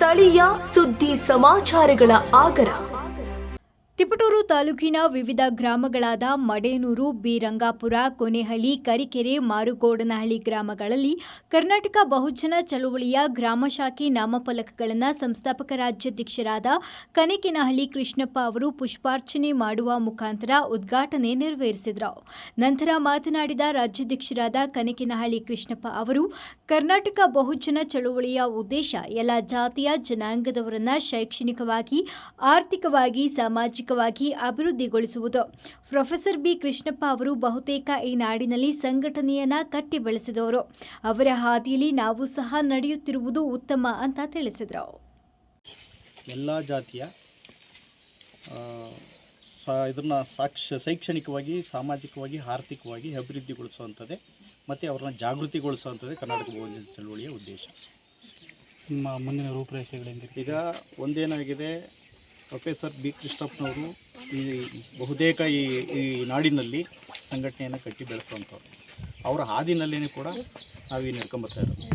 ಸ್ಥಳೀಯ ಸುದ್ದಿ ಸಮಾಚಾರಗಳ ಆಗರ. ತಿಪಟೂರು ತಾಲೂಕಿನ ವಿವಿಧ ಗ್ರಾಮಗಳಾದ ಮಡೇನೂರು, ಬಿರಂಗಾಪುರ, ಕೊನೆಹಳ್ಳಿ, ಕರಿಕೆರೆ, ಮಾರುಗೋಡನಹಳ್ಳಿ ಗ್ರಾಮಗಳಲ್ಲಿ ಕರ್ನಾಟಕ ಬಹುಜನ ಚಳವಳಿಯ ಗ್ರಾಮ ಶಾಖೆ ನಾಮಫಲಕಗಳನ್ನು ಸಂಸ್ಥಾಪಕ ರಾಜ್ಯಾಧ್ಯಕ್ಷರಾದ ಕನೇಕಿನಹಳ್ಳಿ ಕೃಷ್ಣಪ್ಪ ಅವರು ಪುಷ್ಪಾರ್ಚನೆ ಮಾಡುವ ಮುಖಾಂತರ ಉದ್ಘಾಟನೆ ನೆರವೇರಿಸಿದರು. ನಂತರ ಮಾತನಾಡಿದ ರಾಜ್ಯಾಧ್ಯಕ್ಷರಾದ ಕನೇಕಿನಹಳ್ಳಿ ಕೃಷ್ಣಪ್ಪ ಅವರು, ಕರ್ನಾಟಕ ಬಹುಜನ ಚಳವಳಿಯ ಉದ್ದೇಶ ಎಲ್ಲ ಜಾತಿಯ ಜನಾಂಗದವರನ್ನು ಶೈಕ್ಷಣಿಕವಾಗಿ, ಆರ್ಥಿಕವಾಗಿ, ಸಾಮಾಜಿಕವಾಗಿ ಅಭಿವೃದ್ಧಿಗೊಳಿಸುವುದು. ಪ್ರೊಫೆಸರ್ ಬಿ ಕೃಷ್ಣಪ್ಪ ಅವರು ಬಹುತೇಕ ಈ ನಾಡಿನಲ್ಲಿ ಸಂಘಟನೆಯನ್ನ ಕಟ್ಟಿ ಬೆಳೆಸಿದವರು. ಅವರ ಹಾದಿಯಲ್ಲಿ ನಾವು ಸಹ ನಡೆಯುತ್ತಿರುವುದು ಉತ್ತಮ ಅಂತ ತಿಳಿಸಿದರು. ಎಲ್ಲ ಜಾತಿಯ ಇದನ್ನು ಶೈಕ್ಷಣಿಕವಾಗಿ, ಸಾಮಾಜಿಕವಾಗಿ, ಆರ್ಥಿಕವಾಗಿ ಅಭಿವೃದ್ಧಿಗೊಳಿಸುವಂಥದ್ದೇ ಮತ್ತು ಅವರನ್ನ ಜಾಗೃತಿಗೊಳಿಸುವಂಥದ್ದೇ ಕರ್ನಾಟಕ ಬಹುಜನ ಚಳವಳಿಯ ಉದ್ದೇಶ. ಮುಂದಿನ ರೂಪರೇಷೆಗಳಿಂದ ಈಗ ಒಂದೇನಾಗಿದೆ, ಪ್ರೊಫೆಸರ್ ಬಿ ಕೃಷ್ಣಪ್ಪನವರು ಬಹುತೇಕ ಈ ನಾಡಿನಲ್ಲಿ ಸಂಘಟನೆಯನ್ನು ಕಟ್ಟಿ ಬೆಳೆಸುವಂಥವ್ರು. ಅವರ ಹಾದಿನಲ್ಲೇ ಕೂಡ ನಾವು ನಡ್ಕೊಂಬರ್ತಾ ಇರೋದು.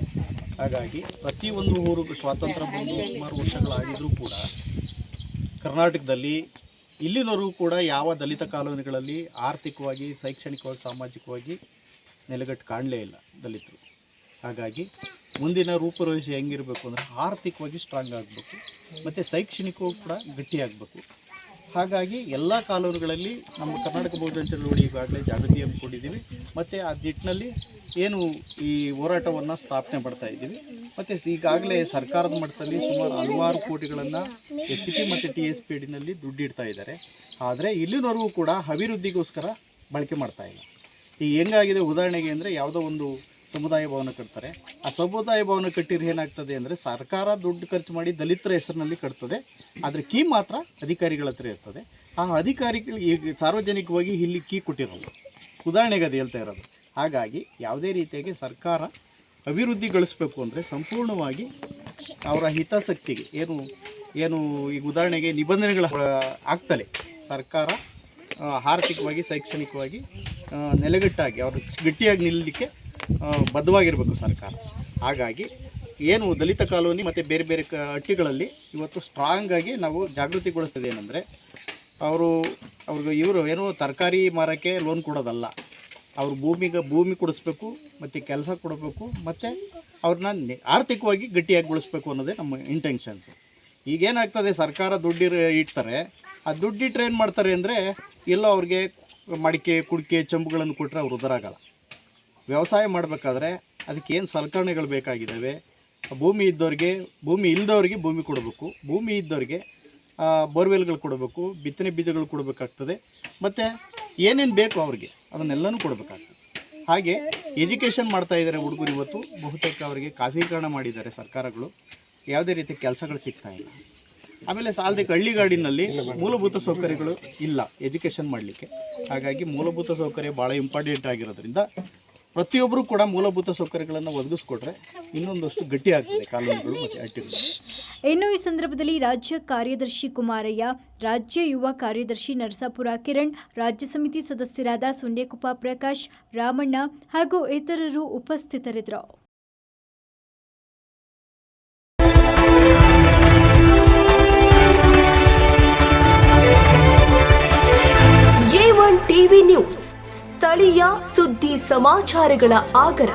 ಹಾಗಾಗಿ ಪ್ರತಿಯೊಂದು ಊರು ಸ್ವಾತಂತ್ರ್ಯ ಬಂದು ಸುಮಾರು ವರ್ಷಗಳಾಗಿದ್ದರೂ ಕೂಡ ಕರ್ನಾಟಕದಲ್ಲಿ ಇಲ್ಲಿನವರೆಗೂ ಕೂಡ ಯಾವ ದಲಿತ ಕಾಲೋನಿಗಳಲ್ಲಿ ಆರ್ಥಿಕವಾಗಿ, ಶೈಕ್ಷಣಿಕವಾಗಿ, ಸಾಮಾಜಿಕವಾಗಿ ನೆಲೆಗಟ್ಟು ಕಾಣಲೇ ಇಲ್ಲ ದಲಿತರು. ಹಾಗಾಗಿ ಮುಂದಿನ ರೂಪುರೇಷೆ ಹೆಂಗಿರಬೇಕು ಅಂದರೆ ಆರ್ಥಿಕವಾಗಿ ಸ್ಟ್ರಾಂಗ್ ಆಗಬೇಕು ಮತ್ತು ಶೈಕ್ಷಣಿಕವೂ ಕೂಡ ಗಟ್ಟಿಯಾಗಬೇಕು. ಹಾಗಾಗಿ ಎಲ್ಲ ಕಾನೂನುಗಳಲ್ಲಿ ನಮ್ಮ ಕರ್ನಾಟಕ ಬಹುಜನ ಚಳವಳಿ ಈಗಾಗಲೇ ಜಾಗೃತಿ ಹಮ್ಮಿಕೊಂಡಿದ್ದೀವಿ ಮತ್ತು ಆ ನಿಟ್ಟಿನಲ್ಲಿ ಏನು ಈ ಹೋರಾಟವನ್ನು ಸ್ಥಾಪನೆ ಮಾಡ್ತಾ ಇದ್ದೀವಿ. ಮತ್ತು ಈಗಾಗಲೇ ಸರ್ಕಾರದ ಮಟ್ಟದಲ್ಲಿ ಸುಮಾರು ಹಲವಾರು ಕೋಟಿಗಳನ್ನು SCP ಮತ್ತು TSP ಅಡಿನಲ್ಲಿ ದುಡ್ಡಿಡ್ತಾ ಇದ್ದಾರೆ. ಆದರೆ ಇಲ್ಲಿನವರೆಗೂ ಕೂಡ ಅಭಿವೃದ್ಧಿಗೋಸ್ಕರ ಬಳಕೆ ಮಾಡ್ತಾ ಇಲ್ಲ. ಈಗ ಹೆಂಗಾಗಿದೆ ಉದಾಹರಣೆಗೆ ಅಂದರೆ, ಯಾವುದೋ ಒಂದು ಸಮುದಾಯ ಭವನ ಕಟ್ತಾರೆ. ಆ ಸಮುದಾಯ ಭವನ ಕಟ್ಟಿದ್ರೆ ಏನಾಗ್ತದೆ ಅಂದರೆ, ಸರ್ಕಾರ ದುಡ್ಡು ಖರ್ಚು ಮಾಡಿ ದಲಿತರ ಹೆಸರಿನಲ್ಲಿ ಕಟ್ತದೆ. ಆದರೆ ಕೀ ಮಾತ್ರ ಅಧಿಕಾರಿಗಳ ಹತ್ರ ಇರ್ತದೆ. ಆ ಅಧಿಕಾರಿಗಳು ಈಗ ಸಾರ್ವಜನಿಕವಾಗಿ ಇಲ್ಲಿ ಕೀ ಕೊಟ್ಟಿರಲ್ಲ. ಉದಾಹರಣೆಗೆ ಅದು ಹೇಳ್ತಾ ಇರೋದು. ಹಾಗಾಗಿ ಯಾವುದೇ ರೀತಿಯಾಗಿ ಸರ್ಕಾರ ಅಭಿವೃದ್ಧಿಗೊಳಿಸಬೇಕು ಅಂದರೆ ಸಂಪೂರ್ಣವಾಗಿ ಅವರ ಹಿತಾಸಕ್ತಿಗೆ ಏನು ಈಗ ಉದಾಹರಣೆಗೆ ನಿಬಂಧನೆಗಳ ಆಗ್ತಲೇ ಸರ್ಕಾರ ಆರ್ಥಿಕವಾಗಿ, ಶೈಕ್ಷಣಿಕವಾಗಿ ನೆಲೆಗಟ್ಟಾಗಿ ಅವರು ಗಟ್ಟಿಯಾಗಿ ನಿಲ್ಲಲಿಕ್ಕೆ ಬದ್ಧವಾಗಿರಬೇಕು ಸರ್ಕಾರ. ಹಾಗಾಗಿ ಏನು ದಲಿತ ಕಾಲೋನಿ ಮತ್ತು ಬೇರೆ ಬೇರೆ ಹಟ್ಟಿಗಳಲ್ಲಿ ಇವತ್ತು ಸ್ಟ್ರಾಂಗಾಗಿ ನಾವು ಜಾಗೃತಿಗೊಳಿಸ್ತದೆ ಏನಂದರೆ, ಇವರು ಏನೋ ತರಕಾರಿ ಮಾರೋಕ್ಕೆ ಲೋನ್ ಕೊಡೋದಲ್ಲ, ಅವ್ರ ಭೂಮಿ ಕೊಡಿಸ್ಬೇಕು ಮತ್ತು ಕೆಲಸ ಕೊಡಬೇಕು ಮತ್ತು ಅವ್ರನ್ನ ಆರ್ಥಿಕವಾಗಿ ಗಟ್ಟಿಯಾಗಿಗೊಳಿಸ್ಬೇಕು ಅನ್ನೋದೇ ನಮ್ಮ ಇಂಟೆನ್ಷನ್ಸು. ಈಗೇನಾಗ್ತದೆ, ಸರ್ಕಾರ ದುಡ್ಡು ಇಡ್ತಾರೆ. ಆ ದುಡ್ಡಿಟ್ರೆ ಏನು ಮಾಡ್ತಾರೆ ಅಂದರೆ, ಎಲ್ಲೋ ಅವ್ರಿಗೆ ಮಡಿಕೆ, ಕುಡಿಕೆ, ಚಂಬುಗಳನ್ನು ಕೊಟ್ಟರೆ ಅವ್ರು ಉದರಾಗಲ್ಲ. ವ್ಯವಸಾಯ ಮಾಡಬೇಕಾದ್ರೆ ಅದಕ್ಕೆ ಏನು ಸಲಕರಣೆಗಳು ಬೇಕಾಗಿದ್ದಾವೆ, ಭೂಮಿ ಇದ್ದವ್ರಿಗೆ, ಭೂಮಿ ಇಲ್ಲದವ್ರಿಗೆ ಭೂಮಿ ಕೊಡಬೇಕು, ಭೂಮಿ ಇದ್ದವ್ರಿಗೆ ಬೋರ್ವೆಲ್ಗಳು ಕೊಡಬೇಕು, ಬಿತ್ತನೆ ಬೀಜಗಳು ಕೊಡಬೇಕಾಗ್ತದೆ, ಮತ್ತು ಏನೇನು ಬೇಕು ಅವ್ರಿಗೆ ಅದನ್ನೆಲ್ಲನೂ ಕೊಡಬೇಕಾಗ್ತದೆ. ಹಾಗೆ ಎಜುಕೇಷನ್ ಮಾಡ್ತಾಯಿದ್ದಾರೆ ಹುಡುಗರು. ಇವತ್ತು ಬಹುತೇಕ ಅವರಿಗೆ ಖಾಸಗೀಕರಣ ಮಾಡಿದ್ದಾರೆ ಸರ್ಕಾರಗಳು. ಯಾವುದೇ ರೀತಿ ಕೆಲಸಗಳು ಸಿಗ್ತಾ ಇಲ್ಲ. ಆಮೇಲೆ ಸಾಲದಕ್ಕೆ ಹಳ್ಳಿಗಾಡಿನಲ್ಲಿ ಮೂಲಭೂತ ಸೌಕರ್ಯಗಳು ಇಲ್ಲ ಎಜುಕೇಷನ್ ಮಾಡಲಿಕ್ಕೆ. ಹಾಗಾಗಿ ಮೂಲಭೂತ ಸೌಕರ್ಯ ಭಾಳ ಇಂಪಾರ್ಟೆಂಟ್ ಆಗಿರೋದ್ರಿಂದ ಪ್ರತಿಯೊಬ್ಬರು ಕೂಡ ಮೂಲಭೂತ ಸೌಕರ್ಯಗಳನ್ನು ಒದಗಿಸ್ಕೊಟ್ರೆ ಇನ್ನೊಂದಷ್ಟು ಗಟ್ಟಿ ಆಗ್ತದೆ ಕಾನೂನುಗಳು ಮತ್ತು ಹಟ್ಟಿಗಳು. ಇನ್ನು ಈ ಸಂದರ್ಭದಲ್ಲಿ ರಾಜ್ಯ ಕಾರ್ಯದರ್ಶಿ ಕುಮಾರಯ್ಯ, ರಾಜ್ಯ ಯುವ ಕಾರ್ಯದರ್ಶಿ ನರಸಾಪುರ ಕಿರಣ್, ರಾಜ್ಯ ಸಮಿತಿ ಸದಸ್ಯರಾದ ಸುಂಡೇಕೊಪ್ಪ ಪ್ರಕಾಶ್, ರಾಮಣ್ಣ ಹಾಗೂ ಇತರರು ಉಪಸ್ಥಿತರಿದ್ದರು. A1 TV ನ್ಯೂಸ್, ಸ್ಥಳೀಯ ಸುದ್ದಿ ಸಮಾಚಾರಗಳ ಆಗರ.